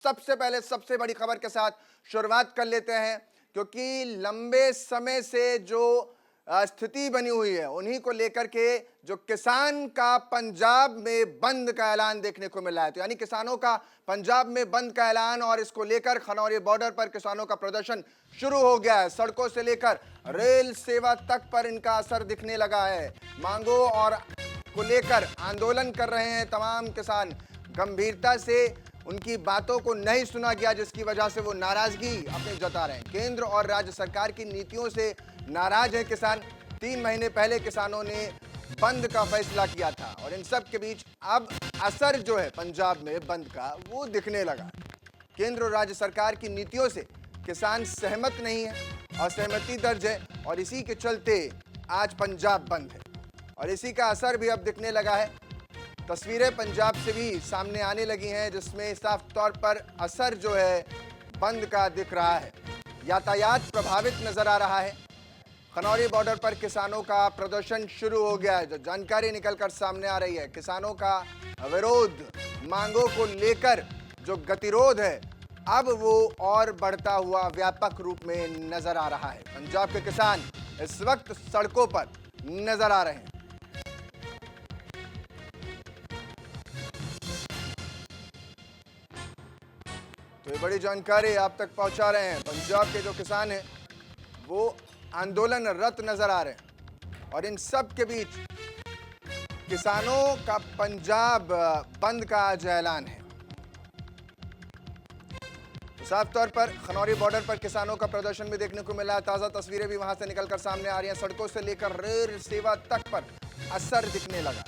सबसे पहले सबसे बड़ी खबर के साथ शुरुआत कर लेते हैं, क्योंकि लंबे समय से जो स्थिति बनी हुई है उन्हीं को लेकर के जो किसान का पंजाब में बंद का ऐलान देखने को मिला है। तो यानी किसानों का पंजाब में बंद का ऐलान और इसको लेकर खनौरी बॉर्डर पर किसानों का प्रदर्शन शुरू हो गया है। सड़कों से लेकर रेल सेवा तक पर इनका असर दिखने लगा है। मांगों और को लेकर आंदोलन कर रहे हैं तमाम किसान। गंभीरता से उनकी बातों को नहीं सुना गया, जिसकी वजह से वो नाराजगी अपने जता रहे हैं। केंद्र और राज्य सरकार की नीतियों से नाराज हैं किसान। 3 महीने पहले किसानों ने बंद का फैसला किया था और इन सब के बीच अब असर जो है पंजाब में बंद का वो दिखने लगा। केंद्र और राज्य सरकार की नीतियों से किसान सहमत नहीं है, असहमति दर्ज है और इसी के चलते आज पंजाब बंद है और इसी का असर भी अब दिखने लगा है। तस्वीरें पंजाब से भी सामने आने लगी हैं, जिसमें साफ तौर पर असर जो है बंद का दिख रहा है। यातायात प्रभावित नजर आ रहा है। खनौरी बॉर्डर पर किसानों का प्रदर्शन शुरू हो गया है। जो जानकारी निकलकर सामने आ रही है, किसानों का विरोध, मांगों को लेकर जो गतिरोध है अब वो और बढ़ता हुआ व्यापक रूप में नजर आ रहा है। पंजाब के किसान इस वक्त सड़कों पर नजर आ रहे हैं। तो ये बड़ी जानकारी आप तक पहुंचा रहे हैं। पंजाब के जो किसान हैं वो आंदोलनरत नजर आ रहे हैं और इन सब के बीच किसानों का पंजाब बंद का आज ऐलान है। तो साफ तौर पर खनौरी बॉर्डर पर किसानों का प्रदर्शन भी देखने को मिला है। ताजा तस्वीरें भी वहां से निकलकर सामने आ रही हैं। सड़कों से लेकर रेल सेवा तक पर असर दिखने लगा।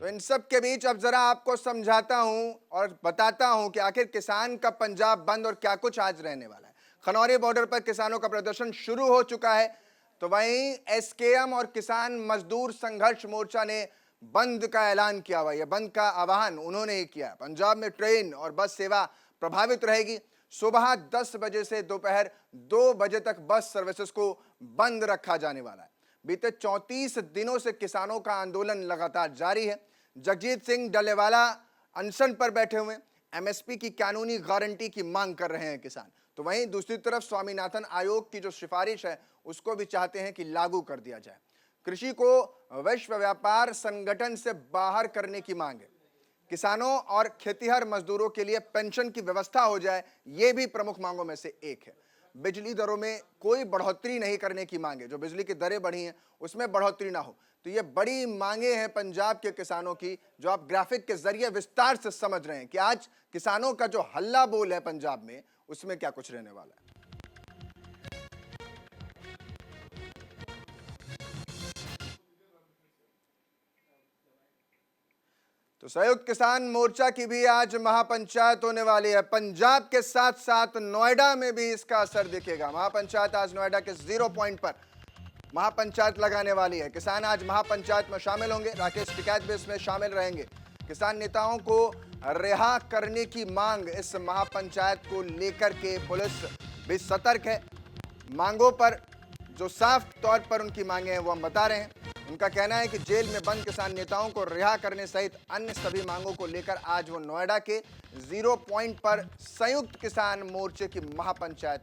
तो इन सब के बीच अब जरा आपको समझाता हूं और बताता हूं कि आखिर किसान का पंजाब बंद और क्या कुछ आज रहने वाला है। खनौरी बॉर्डर पर किसानों का प्रदर्शन शुरू हो चुका है, तो वहीं एसकेएम और किसान मजदूर संघर्ष मोर्चा ने बंद का ऐलान किया हुआ है। बंद का आह्वान उन्होंने ही किया। पंजाब में ट्रेन और बस सेवा प्रभावित रहेगी। सुबह 10 बजे से दोपहर 2 बजे तक बस सर्विसेज को बंद रखा जाने वाला है। बीते 34 दिनों से किसानों का आंदोलन लगातार जारी है। जगजीत सिंह डलेवाला अनशन पर बैठे हुए, एमएसपी की कानूनी गारंटी की मांग कर रहे हैं किसान। तो वहीं दूसरी तरफ स्वामीनाथन आयोग की जो सिफारिश है उसको भी चाहते हैं कि लागू कर दिया जाए। कृषि को विश्व व्यापार संगठन से बाहर करने की मांग है। किसानों और खेतीहर मजदूरों के लिए पेंशन की व्यवस्था हो जाए, ये भी प्रमुख मांगों में से एक है। बिजली दरों में कोई बढ़ोतरी नहीं करने की मांग है। जो बिजली की दरें बढ़ी हैं उसमें बढ़ोतरी ना हो। तो ये बड़ी मांगे हैं पंजाब के किसानों की, जो आप ग्राफिक के जरिए विस्तार से समझ रहे हैं कि आज किसानों का जो हल्ला बोल है पंजाब में उसमें क्या कुछ रहने वाला है। तो संयुक्त किसान मोर्चा की भी आज महापंचायत होने वाली है। पंजाब के साथ साथ नोएडा में भी इसका असर दिखेगा। महापंचायत आज नोएडा के 0 पॉइंट पर महापंचायत लगाने वाली है। किसान आज महापंचायत में शामिल होंगे। राकेश टिकैत भी इसमें शामिल रहेंगे। किसान नेताओं को रिहा करने की मांग इस महापंचायत को लेकर के पुलिस भी सतर्क है। मांगों पर जो साफ तौर पर उनकी मांगे हैं वो हम बता रहे हैं। उनका कहना है कि जेल में बंद किसान नेताओं को रिहा करने सहित अन्य सभी मांगों को लेकर आज वो नोएडा के 0 पॉइंट पर संयुक्त किसान मोर्चे की महापंचायत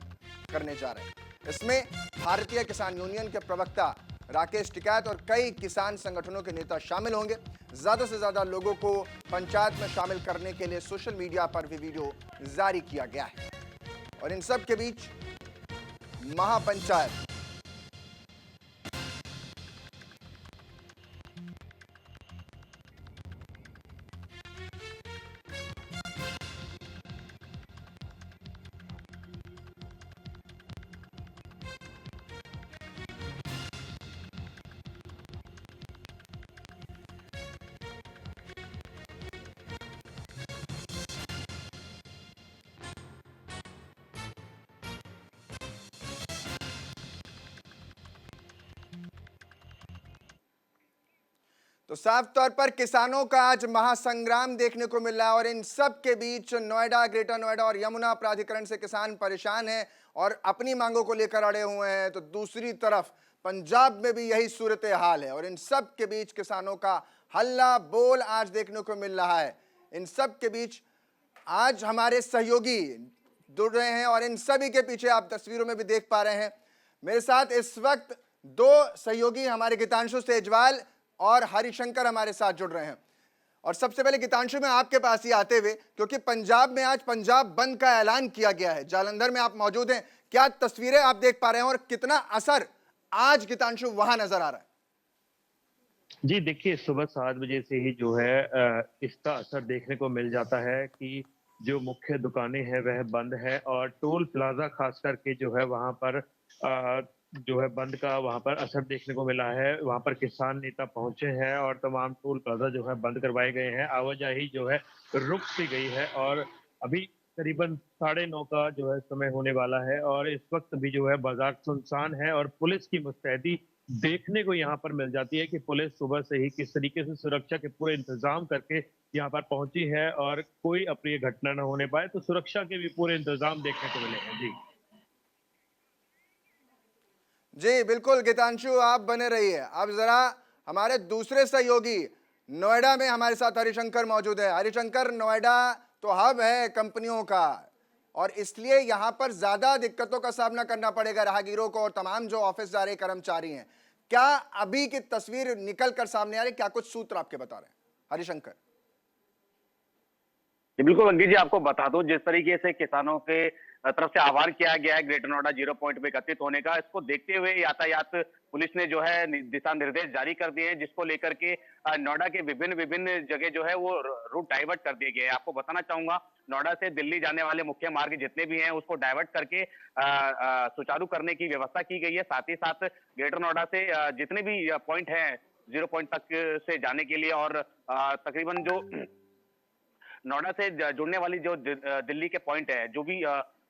करने जा रहे हैं। इसमें भारतीय किसान यूनियन के प्रवक्ता राकेश टिकैत और कई किसान संगठनों के नेता शामिल होंगे। ज्यादा से ज्यादा लोगों को पंचायत में शामिल करने के लिए सोशल मीडिया पर भी वीडियो जारी किया गया है और इन सब के बीच महापंचायत तो साफ तौर पर किसानों का आज महासंग्राम देखने को मिल रहा है और इन सब के बीच नोएडा, ग्रेटर नोएडा और यमुना प्राधिकरण से किसान परेशान हैं और अपनी मांगों को लेकर अड़े हुए हैं। तो दूसरी तरफ पंजाब में भी यही सूरत हाल है और इन सब के बीच किसानों का हल्ला बोल आज देखने को मिल रहा है। इन सब के बीच आज हमारे सहयोगी जुड़ रहे हैं और इन सभी के पीछे आप तस्वीरों में भी देख पा रहे हैं, मेरे साथ इस वक्त दो सहयोगी हमारे गीतांशु सेजवाल और हरिशंकर हमारे साथ जुड़ रहे हैं। और सबसे पहले गीतांशु में आपके पास ही आते हुए, क्योंकि पंजाब में आज पंजाब बंद का ऐलान किया गया है, जालंधर में आप मौजूद हैं, क्या तस्वीरें आप देख पा रहे हैं और कितना असर आज गीतांशु वहां नजर आ रहा है? जी देखिए, सुबह 7 बजे से ही जो है इसका असर देखने को मिल जाता है कि जो मुख्य दुकानें हैं वह बंद है और टोल प्लाजा खास करके जो है वहाँ पर जो है बंद का वहाँ पर असर देखने को मिला है। वहाँ पर किसान नेता पहुंचे हैं और तमाम टोल प्लाजा जो है बंद करवाए गए हैं। आवाजाही जो है रुक सी गई है और अभी करीबन 9:30 का जो है समय होने वाला है और इस वक्त भी जो है बाजार सुनसान है और पुलिस की मुस्तैदी देखने को यहाँ पर मिल जाती है कि पुलिस सुबह से ही किस तरीके से सुरक्षा के पूरे इंतजाम करके यहाँ पर पहुंची है और कोई अप्रिय घटना न होने पाए, तो सुरक्षा के भी पूरे इंतजाम देखने को मिले हैं। जी जी बिल्कुल गीतांशु, आप बने रहिए। अब जरा हमारे दूसरे सहयोगी नोएडा में हमारे साथ हरिशंकर मौजूद है। हरिशंकर, नोएडा तो हब है कंपनियों का और इसलिए यहां पर ज्यादा दिक्कतों का सामना करना पड़ेगा राहगीरों को और तमाम जो ऑफिस जा रहे कर्मचारी हैं। क्या अभी की तस्वीर निकल कर सामने आ रही, क्या कुछ सूत्र आपके बता रहे हैं हरिशंकर? जी बिल्कुल अंकित जी, आपको बता दूं जिस तरीके से किसानों के तरफ से आह्वान किया गया है ग्रेटर नोएडा 0 पॉइंट पे एकत्रित होने का, इसको देखते हुए यातायात पुलिस ने जो है दिशा निर्देश जारी कर दिए हैं, जिसको लेकर के नोएडा के विभिन्न विभिन्न जगह जो है वो रूट डाइवर्ट कर दिए गए हैं। आपको बताना चाहूंगा, नोएडा से दिल्ली जाने वाले मुख्य मार्ग जितने भी हैं उसको डाइवर्ट करके सुचारू करने की व्यवस्था की गई है। साथ ही साथ ग्रेटर नोएडा से जितने भी पॉइंट हैं 0 पॉइंट तक से जाने के लिए और तकरीबन जो नोएडा से जुड़ने वाली जो दिल्ली के पॉइंट है, जो भी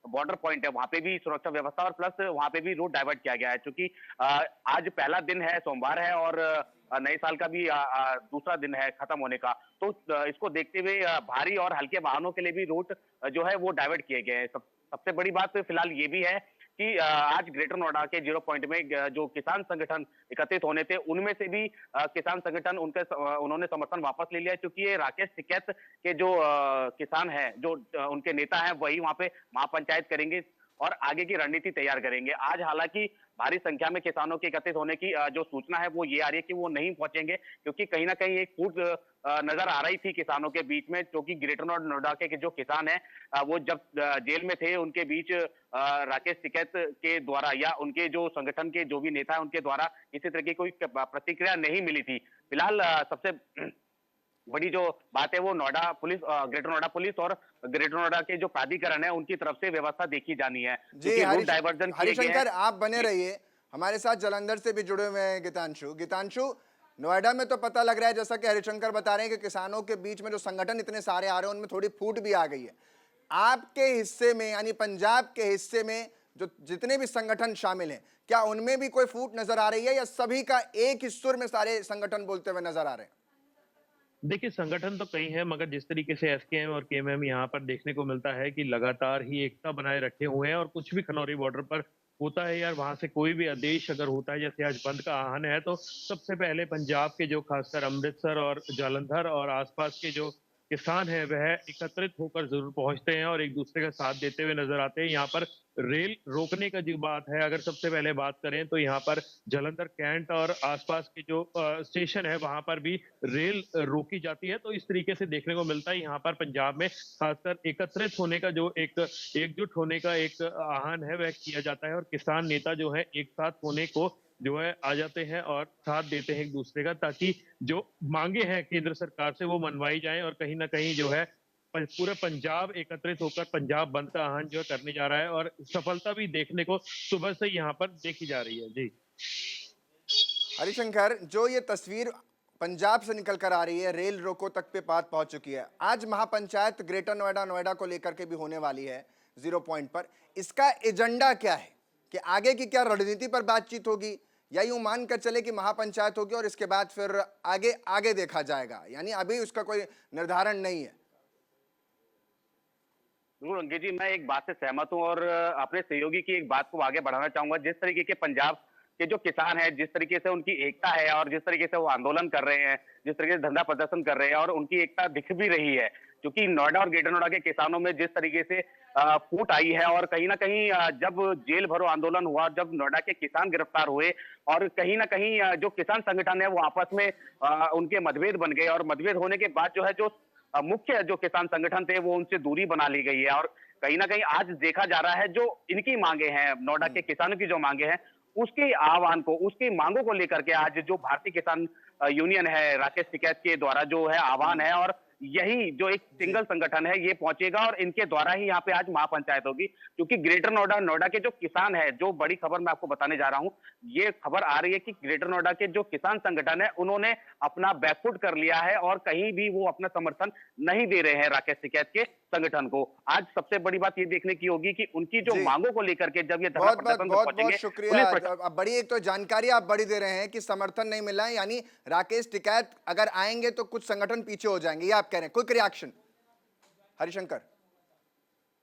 बॉर्डर पॉइंट है, वहां पे भी सुरक्षा व्यवस्था और प्लस वहां पे भी रूट डाइवर्ट किया गया है। क्योंकि आज पहला दिन है, सोमवार है और नए साल का भी दूसरा दिन है खत्म होने का, तो इसको देखते हुए भारी और हल्के वाहनों के लिए भी रूट जो है वो डाइवर्ट किए गए हैं। सबसे बड़ी बात फिलहाल ये भी है कि आज ग्रेटर नोएडा के 0 पॉइंट में जो किसान संगठन एकत्रित होने थे, उनमें से भी किसान संगठन उन्होंने समर्थन वापस ले लिया, क्योंकि ये राकेश टिकैत के जो किसान हैं, जो उनके नेता हैं, वही वहां पे महापंचायत करेंगे और आगे की रणनीति तैयार करेंगे। आज हालांकि भारी संख्या में किसानों के एकत्रित होने की जो सूचना है वो ये आ रही है कि वो नहीं पहुंचेंगे, क्योंकि कहीं ना कहीं एक फूट नजर आ रही थी किसानों के बीच में, क्योंकि ग्रेटर नोएडा के जो किसान हैं वो जब जेल में थे, उनके बीच राकेश टिकैत के द्वारा या उनके जो संगठन के जो भी नेता है उनके द्वारा किसी तरह की कोई प्रतिक्रिया नहीं मिली थी। फिलहाल सबसे बड़ी जो बात है वो Noida police, greater Noida police और ग्रेटर नोएडा के जो प्राधिकरण है उनकी तरफ से व्यवस्था देखी जानी है, जी क्योंकि रूट डाइवर्जन किए गए हैं। हरिशंकर, आप बने रहिए। हमारे साथ जालंधर से भी जुड़े हुए हैं गीतांशु। गीतांशु, नोएडा में तो पता लग रहा है, जैसा कि हरिशंकर बता रहे हैं, कि किसानों के बीच में जो संगठन इतने सारे आ रहे हैं उनमें थोड़ी फूट भी आ गई है। आपके हिस्से में यानी पंजाब के हिस्से में जो जितने भी संगठन शामिल हैं, क्या उनमें भी कोई फूट नजर आ रही है या सभी का एक ही सुर में सारे संगठन बोलते हुए नजर आ रहे हैं? देखिए, संगठन तो कई हैं, मगर जिस तरीके से एसकेएम और केएमएम यहाँ पर देखने को मिलता है कि लगातार ही एकता बनाए रखे हुए हैं और कुछ भी खनौरी बॉर्डर पर होता है यार, वहां से कोई भी आदेश अगर होता है, जैसे आज बंद का आह्वान है, तो सबसे पहले पंजाब के जो खासकर अमृतसर और जालंधर और आसपास के जो किसान हैं वह एकत्रित होकर जरूर पहुंचते हैं और एक दूसरे का साथ देते हुए नजर आते हैं। यहाँ पर रेल रोकने का जो बात है, अगर सबसे पहले बात करें तो यहाँ पर जालंधर कैंट और आसपास के जो स्टेशन है वहां पर भी रेल रोकी जाती है। तो इस तरीके से देखने को मिलता है यहाँ पर पंजाब में खासकर एकत्रित होने का जो एक एकजुट होने का एक आह्वान है वह किया जाता है और किसान नेता जो है एक साथ होने को जो है आ जाते हैं और साथ देते हैं एक दूसरे का, ताकि जो मांगे हैं केंद्र सरकार से वो मनवाई जाएं और कहीं ना कहीं जो है पूरा पंजाब एकत्रित होकर पंजाब बंद का आह्वान जो है करने जा रहा है और सफलता भी देखने को सुबह से यहाँ पर देखी जा रही है। जी हरिशंकर, जो ये तस्वीर पंजाब से निकल कर आ रही है, रेल रोको तक पे बात पहुंच चुकी है। आज महापंचायत ग्रेटर नोएडा नोएडा को लेकर के भी होने वाली है 0 पॉइंट पर। इसका एजेंडा क्या है कि आगे की क्या रणनीति पर बातचीत होगी, या यूं मान कर चले कि महापंचायत होगी और इसके बाद फिर आगे आगे देखा जाएगा, यानी अभी उसका कोई निर्धारण नहीं है? बिल्कुल अंकित जी, मैं एक बात से सहमत हूं और अपने सहयोगी की एक बात को आगे बढ़ाना चाहूंगा। जिस तरीके के पंजाब के जो किसान है, जिस तरीके से उनकी एकता है और जिस तरीके से वो आंदोलन कर रहे हैं, जिस तरीके से धरना प्रदर्शन कर रहे हैं और उनकी एकता दिख भी रही है। क्योंकि नोएडा और ग्रेटर नोएडा के किसानों में जिस तरीके से फूट आई है और कहीं न कहीं जब जेल भरो आंदोलन हुआ, जब नोएडा के किसान गिरफ्तार हुए और कहीं न कहीं जो किसान संगठन है वो आपस में उनके मतभेद बन गए और मतभेद होने के बाद जो है जो मुख्य जो किसान संगठन थे वो उनसे दूरी बना ली गई है और कहीं न कहीं आज देखा जा रहा है जो इनकी मांगे हैं, नोएडा के किसानों की जो मांगे हैं, उसके आह्वान को, उसकी मांगों को लेकर के आज जो भारतीय किसान यूनियन है, राकेश टिकैत के द्वारा जो है आह्वान है और यही जो एक जी। सिंगल संगठन है ये पहुंचेगा और इनके द्वारा ही यहाँ पे आज महापंचायत होगी क्योंकि ग्रेटर नोएडा नोएडा के जो किसान है, जो बड़ी खबर मैं आपको बताने जा रहा हूँ, ये खबर आ रही है कि ग्रेटर नोएडा के जो किसान संगठन है उन्होंने अपना बैकफुट कर लिया है और कहीं भी वो अपना समर्थन नहीं दे रहे हैं राकेश टिकैत के संगठन को। आज सबसे बड़ी बात ये देखने की होगी कि उनकी जो जी। मांगों को लेकर के जब ये धरना बहुत बहुत प्रदर्शन पे बहुत बहुत पहुंचेंगे, शुक्रिया। पुलिस अब बड़ी एक तो जानकारी आप बड़ी दे रहे हैं कि समर्थन नहीं मिला है, यानी राकेश टिकैत अगर आएंगे तो कुछ संगठन पीछे हो जाएंगे, ये आप कह रहे हैं। Quick reaction Harishankar.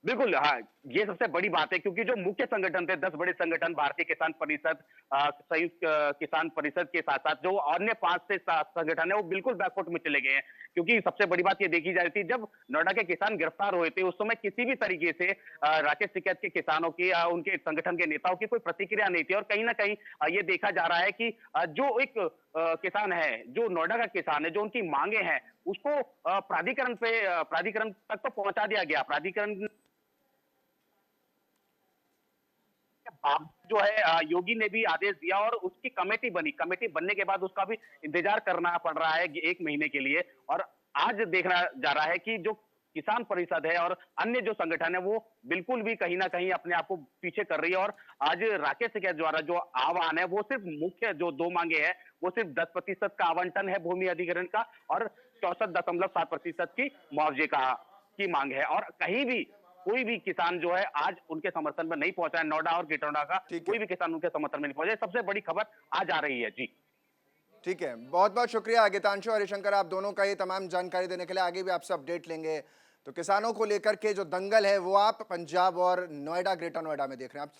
बिल्कुल, हाँ, ये सबसे बड़ी बात है क्योंकि जो मुख्य संगठन थे, 10 बड़े संगठन, भारतीय किसान परिषद, संयुक्त किसान परिषद के साथ-साथ जो अन्य 5 से 7 संगठन है, वो बिल्कुल बैकफुट में चले गए हैं। क्योंकि सबसे बड़ी बात ये देखी जा रही थी, जब नोएडा के किसान गिरफ्तार हुए थे, उस समय किसी भी तरीके से राकेश टिकैत के किसानों की उनके संगठन के नेताओं की कोई प्रतिक्रिया नहीं थी और कहीं न कहीं ये देखा जा रहा है कि जो एक किसान है, जो नोएडा का किसान है, जो उनकी मांगे हैं, उसको प्राधिकरण तक तो पहुँचा दिया गया। प्राधिकरण जो है योगी ने भी आदेश दिया और उसकी कमेटी बनी। कमेटी बनने के बाद उसका भी इंतजार करना पड़ रहा है 1 महीने के लिए और आज देखा जा रहा है कि जो किसान परिषद है और अन्य जो संगठन है वो बिल्कुल भी कहीं न कहीं अपने आप को पीछे कर रही है और आज राकेश टिकैत द्वारा जो आह्वान है वो सिर्फ मुख्य जो 2 मांगे हैं, वो सिर्फ 10% का आवंटन है भूमि अधिग्रहण का और 64.7% की मुआवजे की मांग है और कहीं भी कोई भी किसान जो है आज उनके समर्थन में नहीं पहुंचा है। नोएडा और ग्रेटर नोएडा का ठीक है। कोई भी किसान उनके समर्थन में नहीं पहुंचा है। सबसे बड़ी खबर आज आ रही है। जी। ठीक है, बहुत बहुत शुक्रिया गीतांशु, हरिशंकर, आप दोनों का ये तमाम जानकारी देने के लिए। आगे भी आपसे अपडेट लेंगे। तो किसानों को लेकर के जो दंगल है वो आप पंजाब और नोएडा, ग्रेटर नोएडा में देख रहे हैं आप।